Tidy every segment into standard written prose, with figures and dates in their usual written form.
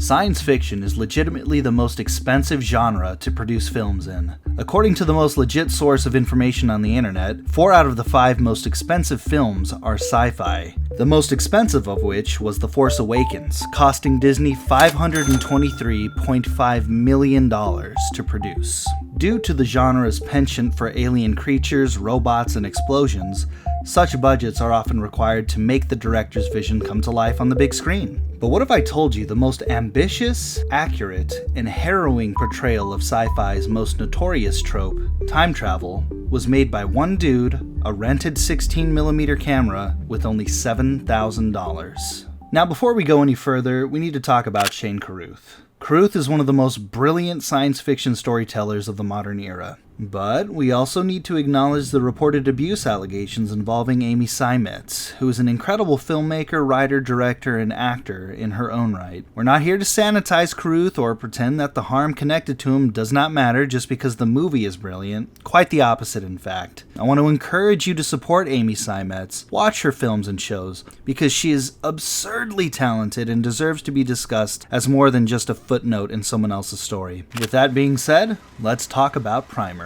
Science fiction is legitimately the most expensive genre to produce films in. According to the most legit source of information on the internet, 4 out of the 5 most expensive films are sci-fi, the most expensive of which was The Force Awakens, costing Disney $523.5 million to produce. Due to the genre's penchant for alien creatures, robots, and explosions, such budgets are often required to make the director's vision come to life on the big screen. But what if I told you the most ambitious, accurate, and harrowing portrayal of sci-fi's most notorious trope, time travel, was made by one dude, a rented 16mm camera, with only $7,000? Now before we go any further, we need to talk about Shane Carruth. Carruth is one of the most brilliant science fiction storytellers of the modern era. But we also need to acknowledge the reported abuse allegations involving Amy Seimetz, who is an incredible filmmaker, writer, director, and actor in her own right. We're not here to sanitize Carruth or pretend that the harm connected to him does not matter just because the movie is brilliant. Quite the opposite, in fact. I want to encourage you to support Amy Seimetz, watch her films and shows, because she is absurdly talented and deserves to be discussed as more than just a footnote in someone else's story. With that being said, let's talk about Primer.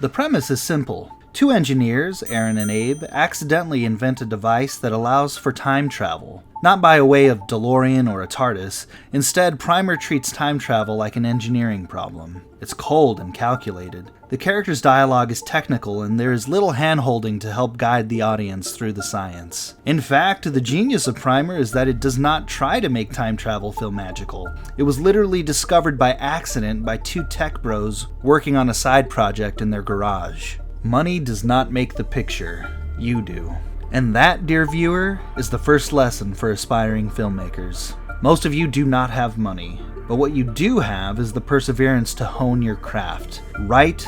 The premise is simple. 2 engineers, Aaron and Abe, accidentally invent a device that allows for time travel. Not by a way of DeLorean or a TARDIS. Instead, Primer treats time travel like an engineering problem. It's cold and calculated. The character's dialogue is technical, and there is little hand-holding to help guide the audience through the science. In fact, the genius of Primer is that it does not try to make time travel feel magical. It was literally discovered by accident by 2 tech bros working on a side project in their garage. Money does not make the picture. You do. And that, dear viewer, is the first lesson for aspiring filmmakers. Most of you do not have money, but what you do have is the perseverance to hone your craft. Write,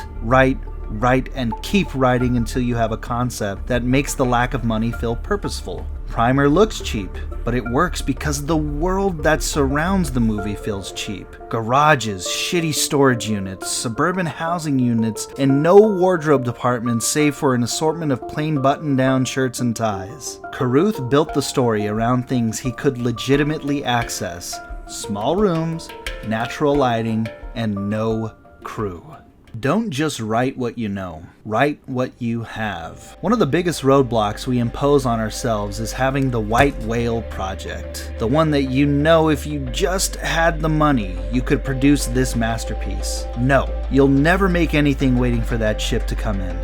and keep writing until you have a concept that makes the lack of money feel purposeful. Primer looks cheap, but it works because the world that surrounds the movie feels cheap. Garages, shitty storage units, suburban housing units, and no wardrobe departments save for an assortment of plain button-down shirts and ties. Carruth built the story around things he could legitimately access. Small rooms, natural lighting, and no crew. Don't just write what you know, write what you have. One of the biggest roadblocks we impose on ourselves is having the white whale project. The one that you know if you just had the money, you could produce this masterpiece. No, you'll never make anything waiting for that ship to come in.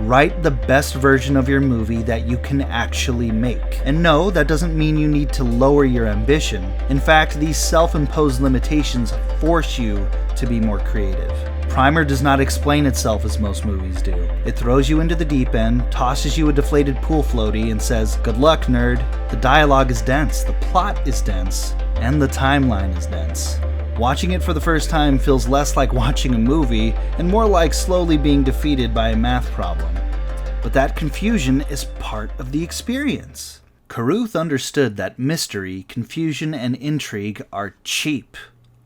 Write the best version of your movie that you can actually make. And no, that doesn't mean you need to lower your ambition. In fact, these self-imposed limitations force you to be more creative. Primer does not explain itself as most movies do. It throws you into the deep end, tosses you a deflated pool floaty, and says, "Good luck, nerd." The dialogue is dense, the plot is dense, and the timeline is dense. Watching it for the first time feels less like watching a movie and more like slowly being defeated by a math problem. But that confusion is part of the experience. Carruth understood that mystery, confusion, and intrigue are cheap.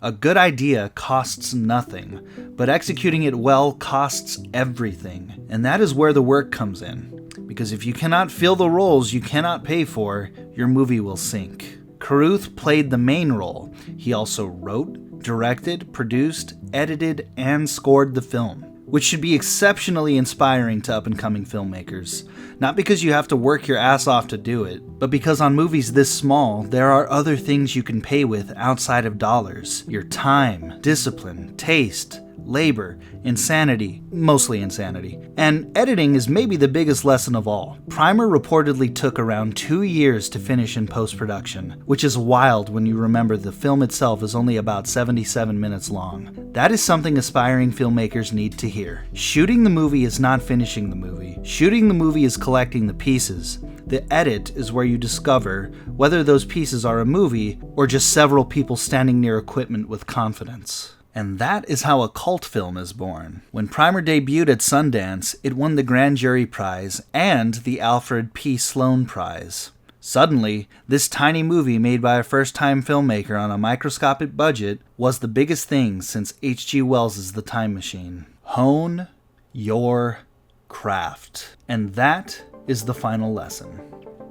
A good idea costs nothing, but executing it well costs everything. And that is where the work comes in. Because if you cannot fill the roles you cannot pay for, your movie will sink. Carruth played the main role. He also wrote, directed, produced, edited, and scored the film, which should be exceptionally inspiring to up-and-coming filmmakers. Not because you have to work your ass off to do it, but because on movies this small, there are other things you can pay with outside of dollars. Your time, discipline, taste, labor, insanity, mostly insanity. And editing is maybe the biggest lesson of all. Primer reportedly took around 2 years to finish in post-production, which is wild when you remember the film itself is only about 77 minutes long. That is something aspiring filmmakers need to hear. Shooting the movie is not finishing the movie. Shooting the movie is collecting the pieces. The edit is where you discover whether those pieces are a movie or just several people standing near equipment with confidence. And that is how a cult film is born. When Primer debuted at Sundance, it won the Grand Jury Prize and the Alfred P. Sloan Prize. Suddenly, this tiny movie made by a first-time filmmaker on a microscopic budget was the biggest thing since H.G. Wells' The Time Machine. Hone your craft. And that is the final lesson.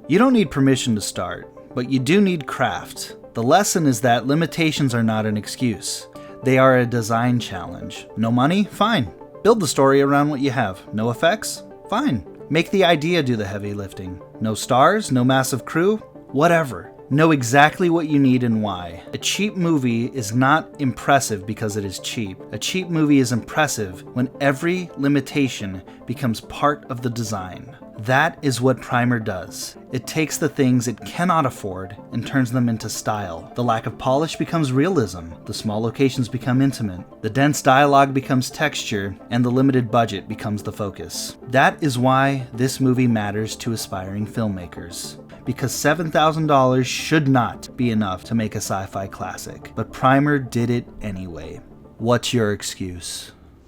You don't need permission to start, but you do need craft. The lesson is that limitations are not an excuse. They are a design challenge. No money? Fine. Build the story around what you have. No effects? Fine. Make the idea do the heavy lifting. No stars? No massive crew? Whatever. Know exactly what you need and why. A cheap movie is not impressive because it is cheap. A cheap movie is impressive when every limitation becomes part of the design. That is what Primer does. It takes the things it cannot afford and turns them into style. The lack of polish becomes realism. The small locations become intimate. The dense dialogue becomes texture, and the limited budget becomes the focus. That is why this movie matters to aspiring filmmakers. Because $7,000 should not be enough to make a sci-fi classic, but Primer did it anyway. What's your excuse?